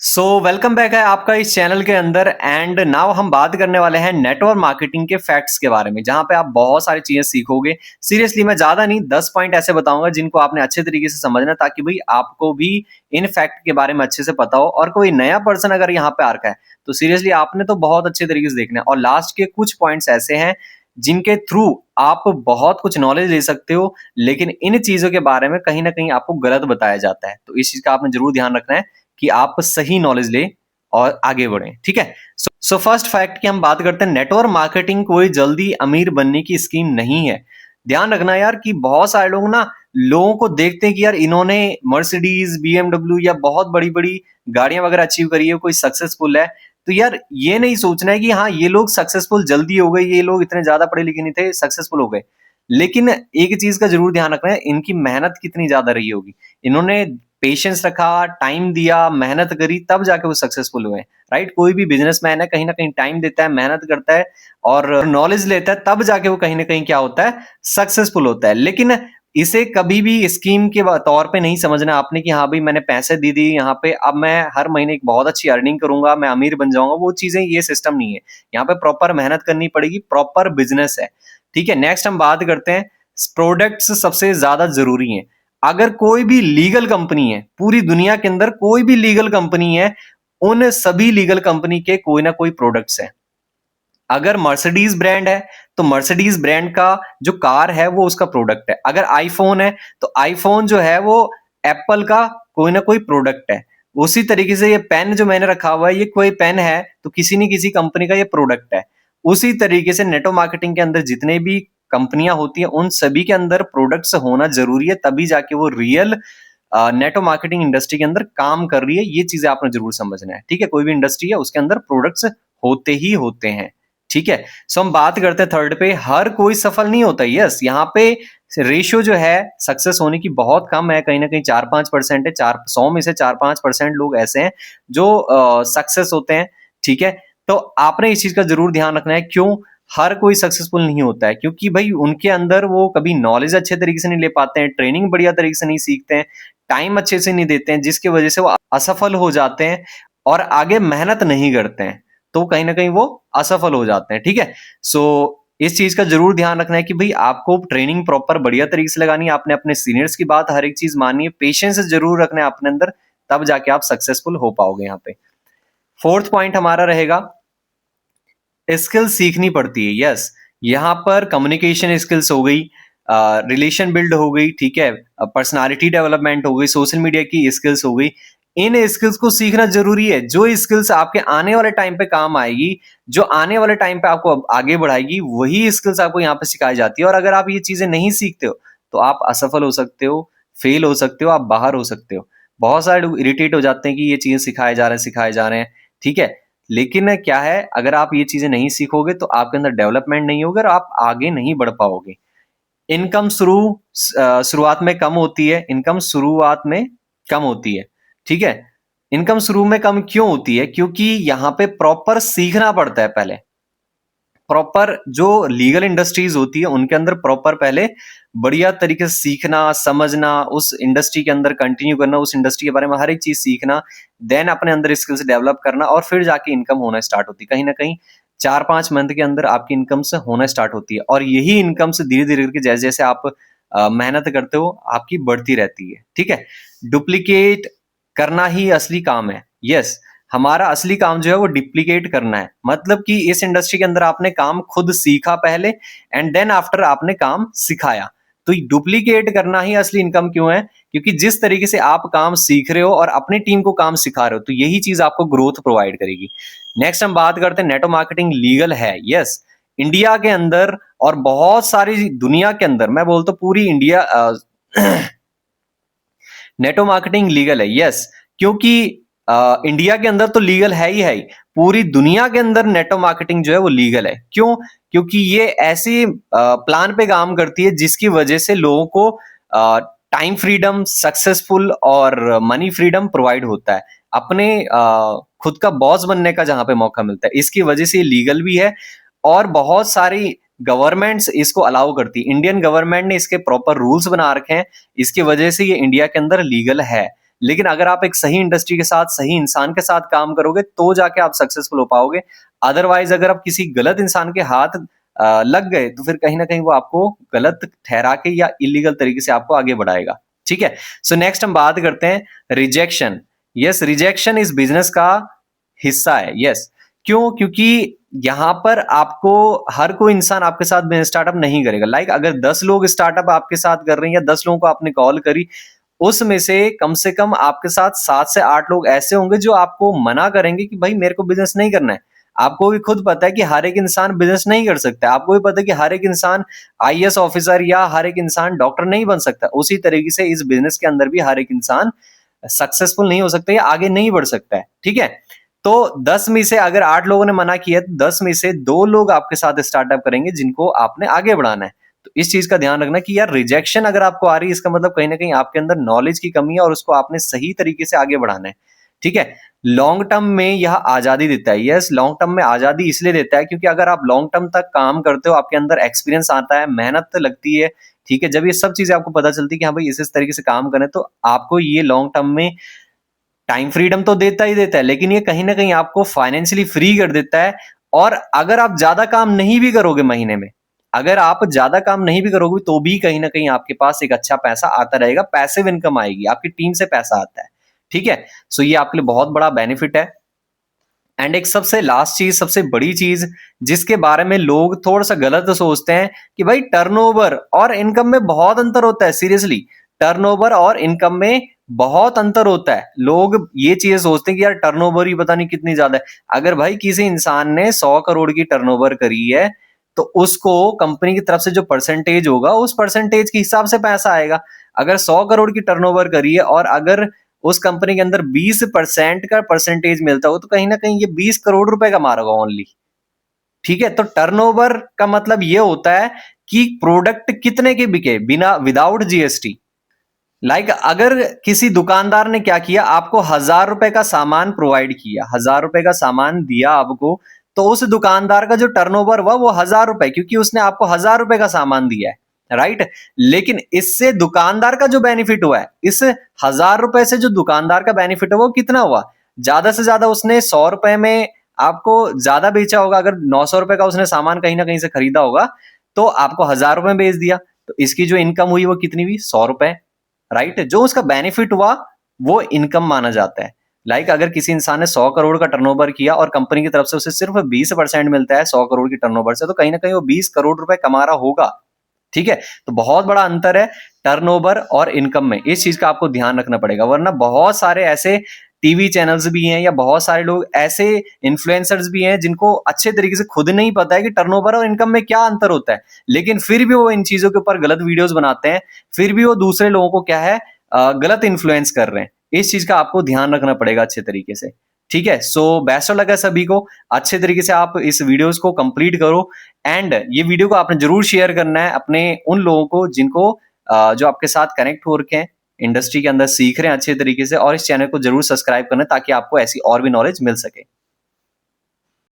Welcome back है आपका इस चैनल के अंदर एंड नाउ हम बात करने वाले हैं नेटवर्क मार्केटिंग के फैक्ट्स के बारे में, जहां पे आप बहुत सारी चीजें सीखोगे। सीरियसली मैं ज्यादा नहीं 10 पॉइंट ऐसे बताऊंगा जिनको आपने अच्छे तरीके से समझना, ताकि भाई आपको भी इन फैक्ट के बारे में अच्छे से पता हो। और कोई नया पर्सन अगर यहाँ पे आ रखा है तो सीरियसली आपने तो बहुत अच्छे तरीके से देखना है। और लास्ट के कुछ पॉइंट्स ऐसे हैं जिनके थ्रू आप बहुत कुछ नॉलेज ले सकते हो, लेकिन इन चीजों के बारे में कहीं ना कहीं आपको गलत बताया जाता है। तो इस चीज का आपने जरूर ध्यान रखना है कि आप सही नॉलेज ले और आगे बढ़े। ठीक है। सो फर्स्ट फैक्ट की हम बात करते हैं, नेटवर्क मार्केटिंग कोई जल्दी अमीर बनने की स्कीम नहीं है। ध्यान रखना यार कि बहुत सारे लोग ना लोगों को देखते हैं कि यार इन्होंने मर्सिडीज बीएमडब्ल्यू या बहुत बड़ी बड़ी गाड़ियां वगैरह अचीव करी है, कोई सक्सेसफुल है। तो यार ये नहीं सोचना है कि हाँ ये लोग सक्सेसफुल जल्दी हो गए, ये लोग इतने ज्यादा पढ़े लिखे नहीं थे सक्सेसफुल हो गए। लेकिन एक चीज का जरूर ध्यान रखना है, इनकी मेहनत कितनी ज्यादा रही होगी। इन्होंने पेशेंस रखा, टाइम दिया, मेहनत करी, तब जाके वो सक्सेसफुल हुए। राइट। कोई भी बिजनेसमैन है कहीं ना कहीं टाइम देता है, मेहनत करता है और नॉलेज लेता है, तब जाके वो कहीं ना कहीं क्या होता है, सक्सेसफुल होता है। लेकिन इसे कभी भी स्कीम के तौर पे नहीं समझना आपने कि हाँ भाई मैंने पैसे दे दिए यहाँ पे, अब मैं हर महीने एक बहुत अच्छी अर्निंग करूंगा, मैं अमीर बन जाऊंगा। वो चीजें, ये सिस्टम नहीं है। यहाँ पे प्रॉपर मेहनत करनी पड़ेगी, प्रॉपर बिजनेस है। ठीक है। नेक्स्ट हम बात करते हैं, प्रोडक्ट्स सबसे ज्यादा जरूरी हैं। अगर कोई भी लीगल कंपनी है, पूरी दुनिया के अंदर कोई भी लीगल कंपनी है, उन सभी लीगल कंपनी के कोई ना कोई प्रोडक्ट्स है। अगर मर्सिडीज ब्रांड है तो मर्सिडीज ब्रांड का जो कार है वो उसका प्रोडक्ट है। अगर आईफोन है तो आईफोन जो है वो एप्पल का कोई ना कोई प्रोडक्ट है। उसी तरीके से ये पेन जो मैंने रखा हुआ है, ये कोई पेन है तो किसी न किसी कंपनी का ये प्रोडक्ट है। उसी तरीके से नेटवर्क मार्केटिंग के अंदर जितने भी कंपनियां होती हैं उन सभी के अंदर प्रोडक्ट्स होना जरूरी है, तभी जाके वो रियल नेटवर्क मार्केटिंग इंडस्ट्री के अंदर काम कर रही है। ये चीजें आपने जरूर समझना है। ठीक है। कोई भी इंडस्ट्री है उसके अंदर प्रोडक्ट्स होते ही होते हैं। ठीक है। सो हम बात करते हैं थर्ड पे, हर कोई सफल नहीं होता। यस, यहाँ पे रेशियो जो है सक्सेस होने की बहुत कम है, कहीं ना कहीं 4-5% है। 100 में से 4-5% लोग ऐसे हैं जो सक्सेस होते हैं। ठीक है। तो आपने इस चीज का जरूर ध्यान रखना है। क्यों हर कोई सक्सेसफुल नहीं होता है? क्योंकि भाई उनके अंदर वो कभी नॉलेज अच्छे तरीके से नहीं ले पाते हैं, ट्रेनिंग बढ़िया तरीके से नहीं सीखते हैं, टाइम अच्छे से नहीं देते हैं, जिसकी वजह से वो असफल हो जाते हैं और आगे मेहनत नहीं करते हैं, तो कहीं ना कहीं वो असफल हो जाते हैं। ठीक है। सो इस चीज का जरूर ध्यान रखना है कि भाई आपको ट्रेनिंग प्रॉपर बढ़िया तरीके से लगानी है, आपने अपने सीनियर्स की बात हर एक चीज माननी है, पेशेंस जरूर रखना है अपने अंदर, तब जाके आप सक्सेसफुल हो पाओगे। यहाँ पे फोर्थ पॉइंट हमारा रहेगा, स्किल सीखनी पड़ती है। यस, यहाँ पर कम्युनिकेशन स्किल्स हो गई, रिलेशन बिल्ड हो गई, ठीक है, पर्सनालिटी डेवलपमेंट हो गई, सोशल मीडिया की स्किल्स हो गई। इन स्किल्स को सीखना जरूरी है। जो स्किल्स आपके आने वाले टाइम पे काम आएगी, जो आने वाले टाइम पे आपको आगे बढ़ाएगी, वही स्किल्स आपको यहाँ पे सिखाई जाती है। और अगर आप ये चीजें नहीं सीखते हो तो आप असफल हो सकते हो, फेल हो सकते हो, आप बाहर हो सकते हो। बहुत सारे लोग इरिटेट हो जाते हैं कि ये चीजें सिखाए जा रहे हैं, सिखाए जा रहे हैं। ठीक है। लेकिन क्या है, अगर आप ये चीजें नहीं सीखोगे तो आपके अंदर डेवलपमेंट नहीं होगा और आप आगे नहीं बढ़ पाओगे। इनकम शुरुआत में कम होती है, इनकम शुरुआत में कम होती है। ठीक है। इनकम शुरू में कम क्यों होती है? क्योंकि यहाँ पे प्रॉपर सीखना पड़ता है पहले। प्रॉपर जो लीगल इंडस्ट्रीज होती है उनके अंदर प्रॉपर पहले बढ़िया तरीके से सीखना, समझना, उस इंडस्ट्री के अंदर कंटिन्यू करना, उस इंडस्ट्री के बारे में हर एक चीज सीखना, देन अपने अंदर स्किल्स डेवलप करना, और फिर जाके इनकम होना स्टार्ट होती है। कहीं ना कहीं 4-5 मंथ के अंदर आपकी इनकम से होना स्टार्ट होती है। और यही इनकम से धीरे धीरे करके जैसे जैसे आप मेहनत करते हो आपकी बढ़ती रहती है। ठीक है। डुप्लीकेट करना ही असली काम है। यस, हमारा असली काम जो है वो डुप्लीकेट करना है। मतलब कि इस इंडस्ट्री के अंदर आपने काम खुद सीखा पहले एंड देन आफ्टर आपने काम सिखाया। तो डुप्लीकेट करना ही असली इनकम क्यों है? क्योंकि जिस तरीके से आप काम सीख रहे हो और अपनी टीम को काम सिखा रहे हो, तो यही चीज आपको ग्रोथ प्रोवाइड करेगी। नेक्स्ट हम बात करते हैं, नेटवर्क मार्केटिंग लीगल है। यस, इंडिया के अंदर और बहुत सारी दुनिया के अंदर, मैं बोलता हूं पूरी इंडिया नेटवर्क मार्केटिंग लीगल है। यस, क्योंकि इंडिया के अंदर तो लीगल है ही, पूरी दुनिया के अंदर नेटवर्क मार्केटिंग जो है वो लीगल है। क्यों? क्योंकि ये ऐसी प्लान पे काम करती है जिसकी वजह से लोगों को टाइम फ्रीडम, सक्सेसफुल और मनी फ्रीडम प्रोवाइड होता है। अपने खुद का बॉस बनने का जहां पे मौका मिलता है, इसकी वजह से ये लीगल भी है। और बहुत सारी गवर्नमेंट्स इसको अलाउ करती है। इंडियन गवर्नमेंट ने इसके प्रॉपर रूल्स बना रखे हैं, इसकी वजह से ये इंडिया के अंदर लीगल है। लेकिन अगर आप एक सही इंडस्ट्री के साथ, सही इंसान के साथ काम करोगे तो जाके आप सक्सेसफुल हो पाओगे। अदरवाइज अगर आप किसी गलत इंसान के हाथ लग गए तो फिर कहीं ना कहीं वो आपको गलत ठहरा के या इलीगल तरीके से आपको आगे बढ़ाएगा। ठीक है, सो नेक्स्ट हम बात करते हैं रिजेक्शन। यस, रिजेक्शन इस बिजनेस का हिस्सा है। यस, क्यों? क्योंकि यहां पर आपको हर कोई इंसान आपके साथ बिजनेस स्टार्टअप नहीं करेगा। लाइक अगर 10 लोग स्टार्टअप आपके साथ कर रहे हैं या 10 लोगों को आपने कॉल करी, उसमें से कम आपके साथ 7 से 8 लोग ऐसे होंगे जो आपको मना करेंगे कि भाई मेरे को बिजनेस नहीं करना है। आपको भी खुद पता है कि हर एक इंसान बिजनेस नहीं कर सकता। आपको भी पता है कि हर एक इंसान आईएएस ऑफिसर या हर एक इंसान डॉक्टर नहीं बन सकता। उसी तरीके से इस बिजनेस के अंदर भी हर एक इंसान सक्सेसफुल नहीं हो सकता या आगे नहीं बढ़ सकता है। ठीक है, तो 10 में से अगर 8 लोगों ने मना किया तो 10 में से 2 लोग आपके साथ स्टार्टअप करेंगे जिनको आपने आगे बढ़ाना है। तो इस चीज का ध्यान रखना कि यार रिजेक्शन अगर आपको आ रही है, इसका मतलब कहीं ना कहीं आपके अंदर नॉलेज की कमी है और उसको आपने सही तरीके से आगे बढ़ाना है। ठीक है, लॉन्ग टर्म में यह आजादी देता है। यस, लॉन्ग टर्म में आजादी इसलिए देता है क्योंकि अगर आप लॉन्ग टर्म तक काम करते हो, आपके अंदर एक्सपीरियंस आता है, मेहनत लगती है। ठीक है, जब ये सब चीजें आपको पता चलती है कि हाँ भाई इस तरीके से काम करें, तो आपको ये लॉन्ग टर्म में टाइम फ्रीडम तो देता ही देता है, लेकिन ये कहीं ना कहीं आपको फाइनेंशियली फ्री कर देता है। और अगर आप ज्यादा काम नहीं भी करोगे महीने में, अगर आप ज्यादा काम नहीं भी करोगे तो भी कहीं ना कहीं आपके पास एक अच्छा पैसा आता रहेगा, पैसिव इनकम आएगी, आपकी टीम से पैसा आता है। ठीक है, सो ये आपके लिए बहुत बड़ा बेनिफिट है। एंड एक सबसे लास्ट चीज, सबसे बड़ी चीज जिसके बारे में लोग थोड़ा सा गलत सोचते हैं कि भाई टर्नओवर और इनकम में बहुत अंतर होता है। सीरियसली, टर्नओवर और इनकम में बहुत अंतर होता है। लोग ये चीज सोचते हैं कि यार टर्नओवर ही पता नहीं कितनी ज्यादा है। अगर भाई किसी इंसान ने 100 करोड़ की टर्नओवर करी है तो उसको कंपनी की तरफ से जो परसेंटेज होगा उस परसेंटेज के हिसाब से पैसा आएगा। अगर 100 करोड़ की टर्नओवर करी है और अगर उस कंपनी के अंदर 20% का परसेंटेज मिलता हो तो कहीं ना कहीं ये 20 करोड़ रुपए का मारेगा ओनली। ठीक है, तो टर्नओवर का मतलब ये होता है कि प्रोडक्ट कितने के बिके बिना विदाउट जीएसटी। लाइक अगर किसी दुकानदार ने क्या किया, आपको 1000 रुपए का सामान प्रोवाइड किया, 1000 रुपए का सामान दिया आपको, तो उस दुकानदार का जो टर्नओवर हुआ वो 1000 रुपए, क्योंकि उसने आपको 1000 रुपए का सामान दिया है। राइट, लेकिन इससे दुकानदार का जो बेनिफिट हुआ है, इस 1000 रुपए से जो दुकानदार का बेनिफिट हुआ वो कितना हुआ? ज्यादा से ज्यादा उसने 100 रुपए में आपको ज्यादा बेचा होगा। अगर 900 रुपए का उसने सामान कहीं ना कहीं से खरीदा होगा तो आपको 1000 रुपए में बेच दिया, तो इसकी जो इनकम हुई वो कितनी हुई? 100 रुपए। राइट, जो उसका बेनिफिट हुआ वो इनकम माना जाता है। लाइक अगर किसी इंसान ने 100 करोड़ का टर्नओवर किया और कंपनी की तरफ से उसे सिर्फ 20% मिलता है 100 करोड़ की टर्नओवर से, तो कहीं ना कहीं वो 20 करोड़ रुपए कमा रहा होगा। ठीक है, तो बहुत बड़ा अंतर है टर्नओवर और इनकम में। इस चीज का आपको ध्यान रखना पड़ेगा, वरना बहुत सारे ऐसे टीवी चैनल्स भी हैं या बहुत सारे लोग ऐसे इन्फ्लुएंसर्स भी हैं जिनको अच्छे तरीके से खुद नहीं पता है कि टर्नओवर और इनकम में क्या अंतर होता है, लेकिन फिर भी वो इन चीजों के ऊपर गलत वीडियोस बनाते हैं, फिर भी वो दूसरे लोगों को क्या है गलत इन्फ्लुएंस कर रहे हैं। इस चीज का आपको ध्यान रखना पड़ेगा अच्छे तरीके से। ठीक है, सो बेस्ट ऑफ लक है सभी को। अच्छे तरीके से आप इस वीडियोस को कंप्लीट करो एंड ये वीडियो को आपने जरूर शेयर करना है अपने उन लोगों को जिनको जो आपके साथ कनेक्ट हो रखे हैं, इंडस्ट्री के अंदर सीख रहे हैं अच्छे तरीके से, और इस चैनल को जरूर सब्सक्राइब करना ताकि आपको ऐसी और भी नॉलेज मिल सके।